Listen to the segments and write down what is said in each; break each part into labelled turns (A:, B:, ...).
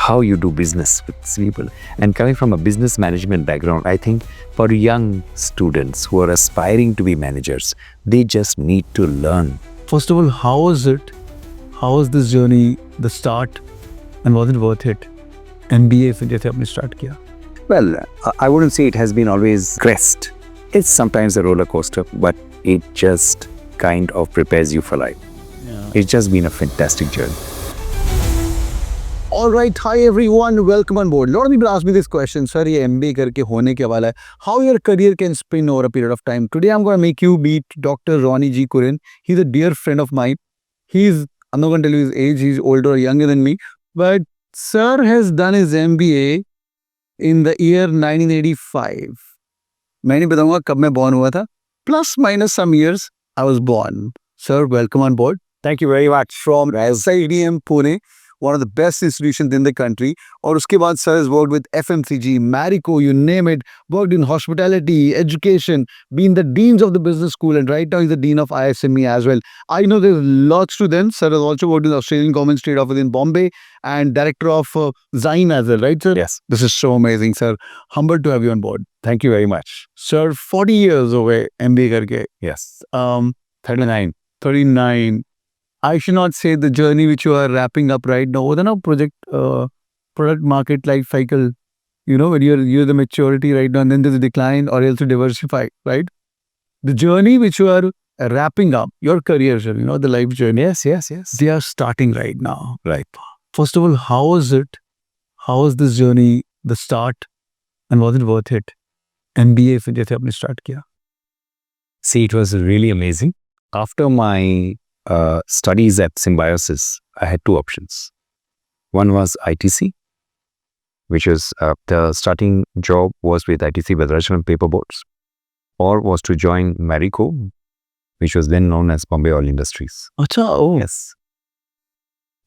A: how you do business with people. And coming from a business management background, I think for young students who are aspiring to be managers, they just need to learn.
B: First of all, how was it? How was this journey, the start, and was it worth it? MBA से जैसे आपने start किया.
A: Well, I wouldn't say it has been always crest. It's sometimes a roller coaster, but it just kind of prepares you for life.
B: Yeah.
A: It's just been a fantastic journey.
B: All right, hi everyone, welcome on board. A lot of people ask me this question, sir, ये MBA करके होने के वाला है. How your career can spin over a period of time? Today I'm going to make you meet Dr. Rony G. Kurin. He's a dear friend of mine. I'm not going to tell you his age, he's older or younger than me. But sir has done his MBA in the year 1985. मैं नहीं बताऊंगा कब मैं born हुआ था. Plus minus some years, I was born. Sir, welcome on board.
A: Thank you very much.
B: From IIM Pune, one of the best institutions in the country. और उसके बाद sir has worked with FMCG, Marico, you name it, worked in hospitality, education, been the deans of the business school, and right now he's the dean of ISME as well. I know there's lots to them. Sir has also worked in the Australian Government State Office in Bombay and director of CATKing as well, right sir?
A: Yes.
B: This is so amazing, sir. Humbled to have you on board.
A: Thank you very much.
B: Sir, 40 years away, MBA करके.
A: Yes.
B: 39. I should not say the journey which you are wrapping up right now. What is the project, product market life cycle? You know, when you're the maturity right now, and then there's a decline or else to diversify, right? The journey which you are wrapping up, your career, you know, the life journey.
A: Yes.
B: They are starting right now.
A: Right.
B: First of all, how was it? How was this journey, the start, and was it worth it? MBA से जैसे आपने start किया.
A: See, it was really amazing. After my studies at Symbiosis, I had two options. One was ITC, which was the starting job was with ITC Bhadrachalam Paperboards, or was to join Marico, which was then known as Bombay Oil Industries.
B: Acha, oh.
A: Yes.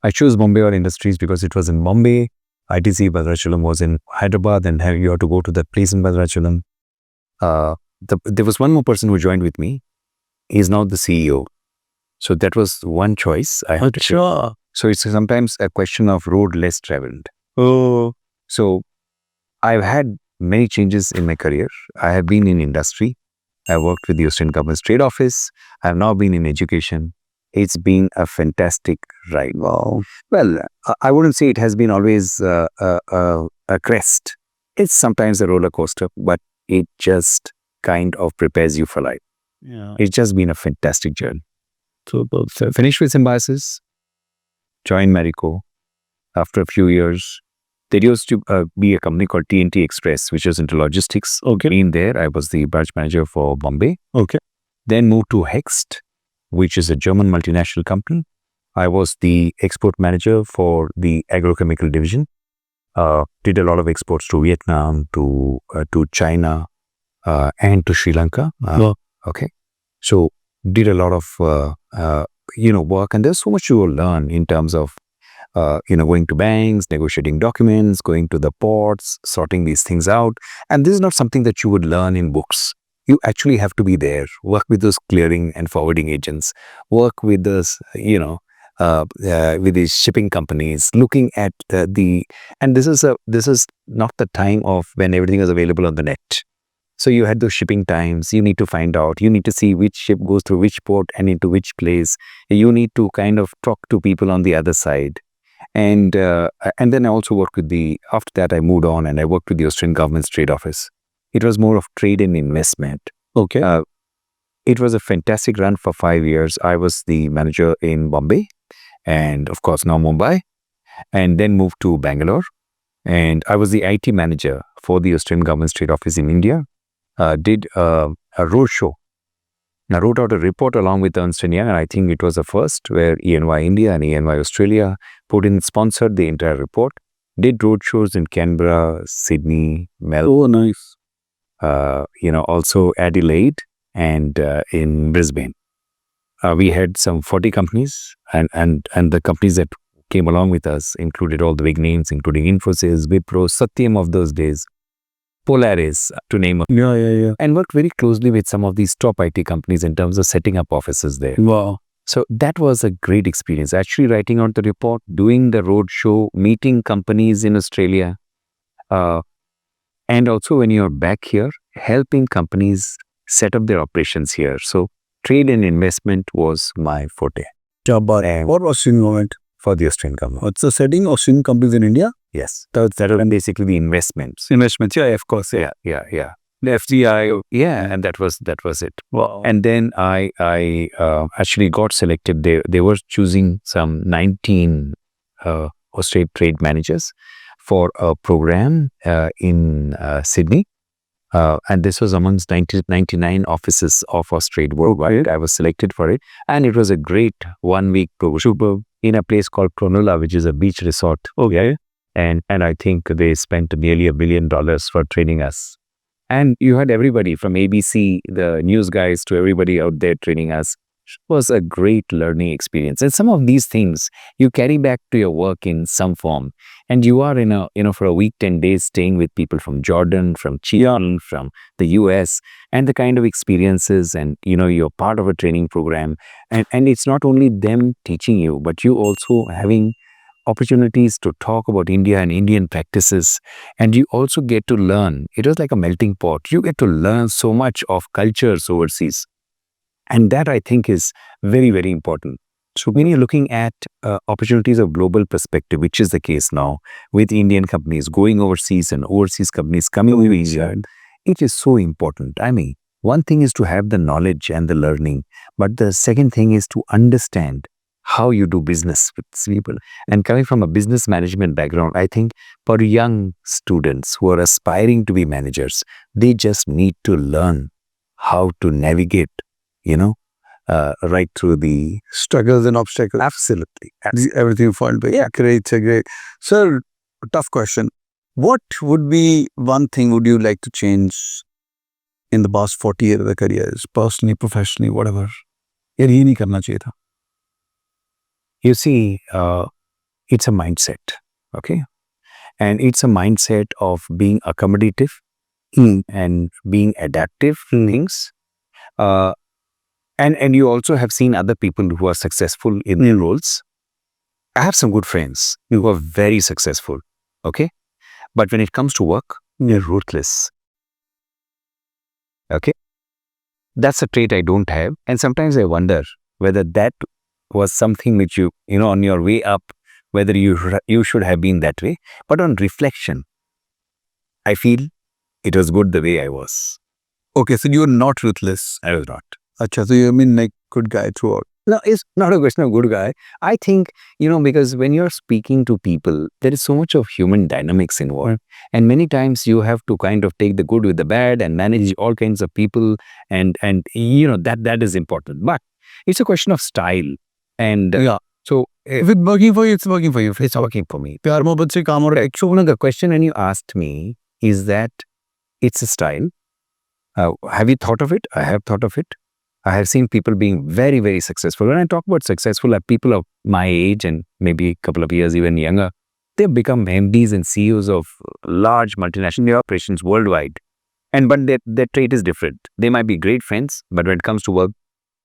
A: I chose Bombay Oil Industries because it was in Bombay. ITC Bhadrachalam was in Hyderabad, and you have to go to that place in Bhadrachalam. There was one more person who joined with me. He's now the CEO. So that was one choice I had to take. So it's sometimes a question of road less traveled.
B: Oh.
A: So I've had many changes in my career. I have been in industry. I worked with the Australian Government Trade Office. I have now been in education. It's been a fantastic ride.
B: Wow.
A: Well, I wouldn't say it has been always a crest. It's sometimes a roller coaster, but it just kind of prepares you for life.
B: Yeah.
A: It's just been a fantastic journey.
B: So
A: Finished with Symbiosis, joined Marico. After a few years, there used to be a company called TNT Express, which was into logistics.
B: Okay.
A: In there, I was the branch manager for Bombay.
B: Okay.
A: Then moved to Hext, which is a German multinational company. I was the export manager for the agrochemical division. Did a lot of exports to Vietnam, to China, and to Sri Lanka. Okay. So did a lot of work, and there's so much you will learn in terms of going to banks, negotiating documents, going to the ports, sorting these things out. And this is not something that you would learn in books. You actually have to be there, work with those clearing and forwarding agents, work with those with these shipping companies, looking at and this is not the time of when everything is available on the net. So you had those shipping times. You need to find out. You need to see which ship goes through which port and into which place. You need to kind of talk to people on the other side. And then I also worked with after that I moved on and I worked with the Australian Government's Trade Office. It was more of trade and investment.
B: Okay.
A: It was a fantastic run for 5 years. I was the manager in Bombay and of course now Mumbai, and then moved to Bangalore. And I was the IT manager for the Australian Government's Trade Office in India. Did a road show. I wrote out a report along with Ernst & Young, and I think it was the first where EY India and EY Australia sponsored the entire report. Did road shows in Canberra, Sydney, Melbourne.
B: Oh, nice.
A: Also Adelaide and in Brisbane. We had some 40 companies, and the companies that came along with us included all the big names, including Infosys, Wipro, Satyam of those days, Polaris, to name a few.
B: Yeah.
A: And worked very closely with some of these top IT companies in terms of setting up offices there.
B: Wow.
A: So that was a great experience. Actually writing out the report, doing the road show, meeting companies in Australia, and also when you're back here, helping companies set up their operations here. So trade and investment was my forte. And
B: What was Australian government?
A: for the Australian government.
B: What's the setting of Australian companies in India?
A: Yes. That are basically the investments.
B: Investments, yeah, of course.
A: Yeah.
B: The FDI.
A: Yeah, and that was it.
B: Wow.
A: And then I actually got selected. They were choosing some 19 Australian trade managers for a program in Sydney. And this was amongst 99 offices of Austrade worldwide. I was selected for it. And it was a great 1-week program in a place called Cronulla, which is a beach resort.
B: Okay.
A: And I think they spent nearly $1 billion for training us. And you had everybody from ABC, the news guys, to everybody out there training us. It was a great learning experience. And some of these things you carry back to your work in some form. And you are for a week, 10 days, staying with people from Jordan, from Chile, from the US, and the kind of experiences, and you're part of a training program. And it's not only them teaching you, but you also having opportunities to talk about India and Indian practices. And you also get to learn. It was like a melting pot. You get to learn so much of cultures overseas. And that, I think, is very, very important. So when you're looking at opportunities of global perspective, which is the case now with Indian companies going overseas and overseas companies coming over India, it is so important. I mean, one thing is to have the knowledge and the learning, but the second thing is to understand how you do business with people. And coming from a business management background, I think for young students who are aspiring to be managers, they just need to learn how to navigate, right through the
B: Struggles and obstacles.
A: absolutely.
B: Everything fine. Yeah, great. Sir, tough question. What would be one thing would you like to change in the past 40 years of the careers, personally, professionally, whatever? यार ये नहीं करना चाहिए था.
A: You see, it's a mindset, okay? And it's a mindset of being accommodative and being adaptive to things. And you also have seen other people who are successful in their roles. I have some good friends who are very successful, okay? But when it comes to work, they're ruthless, okay? That's a trait I don't have. And sometimes I wonder whether that was something which you on your way up, whether you should have been that way. But on reflection, I feel it was good the way I was.
B: Okay, so you're not ruthless.
A: I was not.
B: Acha, so you mean like good guy throughout.
A: No, it's not a question of good guy. I think, because when you're speaking to people, there is so much of human dynamics involved. And many times you have to kind of take the good with the bad and manage all kinds of people. And that is important. But it's a question of style. And so
B: If it's working for you, it's working for you.
A: it's working for me.
B: प्यार मोहब्बत से काम हो रहा है.
A: So one of the question when you asked me is that it's a style. Have you thought of it? I have thought of it. I have seen people being very, very successful. When I talk about successful, people of my age and maybe a couple of years even younger, they've become MDs and CEOs of large multinational operations worldwide. But their trait is different. They might be great friends, but when it comes to work,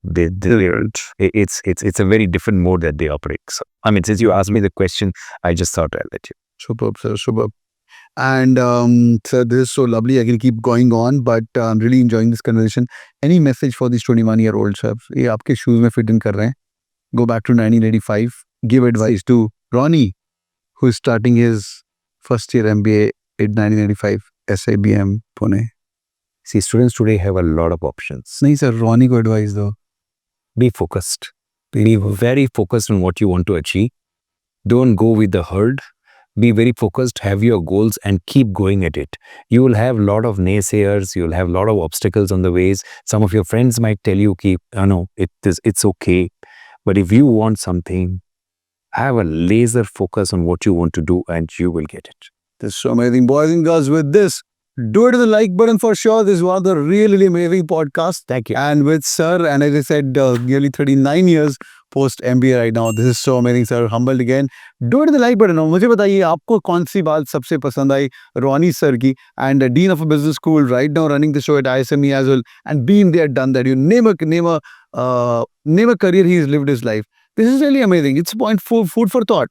A: it's a very different mode that they operate. So, I mean, since you asked me the question, I just thought I'll let you.
B: Superb, sir, superb. And sir, this is so lovely. I can keep going on, but I'm really enjoying this conversation. Any message for these 21-year-olds, sir? ये आपके shoes में fit in कर रहे हैं. Go back to 1985. Give advice to Rony, who is starting his first year MBA in 1985, SIBM, Pune.
A: See, students today have a lot of options.
B: नहीं sir, Rony को advice दो.
A: Be focused. Be very focused on what you want to achieve. Don't go with the herd. Be very focused, have your goals and keep going at it. You will have a lot of naysayers. You'll have a lot of obstacles on the ways. Some of your friends might tell you, it's okay. But if you want something, have a laser focus on what you want to do and you will get it.
B: This is so amazing. Boys and girls, with this, do it to the like button for sure. This is one of the really amazing podcasts.
A: Thank you.
B: And with sir, and as I said, nearly 39 years post MBA right now. This is so amazing, sir. Humbled again. Do it to the like button. मुझे बताइए आपको कौन सी बात सबसे पसंद आई रोनी sir की, and Dean of a Business School right now running the show at ISME as well, and been there, done that. You name a name a career he's lived his life. This is really amazing. It's food for thought.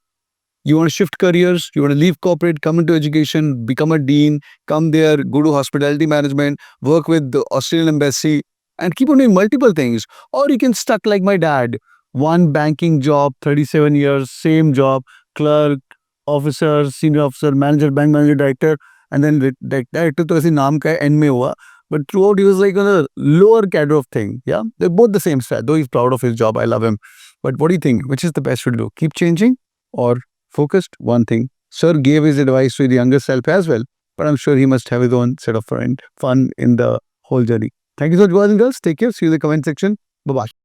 B: You want to shift careers, you want to leave corporate, come into education, become a dean, come there, go to hospitality management, work with the Australian embassy, and keep on doing multiple things. Or you can stuck like my dad, one banking job, 37 years, same job, clerk, officer, senior officer, manager, bank manager, director, and then director to ऐसे नाम का है, end में हुआ. But throughout he was like on a lower cadre of thing. Yeah, they're both the same strat. Though he's proud of his job, I love him. But what do you think? Which is the best to do? Keep changing or focused? One thing. Sir gave his advice to the younger self as well, but I'm sure he must have his own set of fun in the whole journey. Thank you so much, boys and girls. Take care. See you in the comment section. Bye-bye.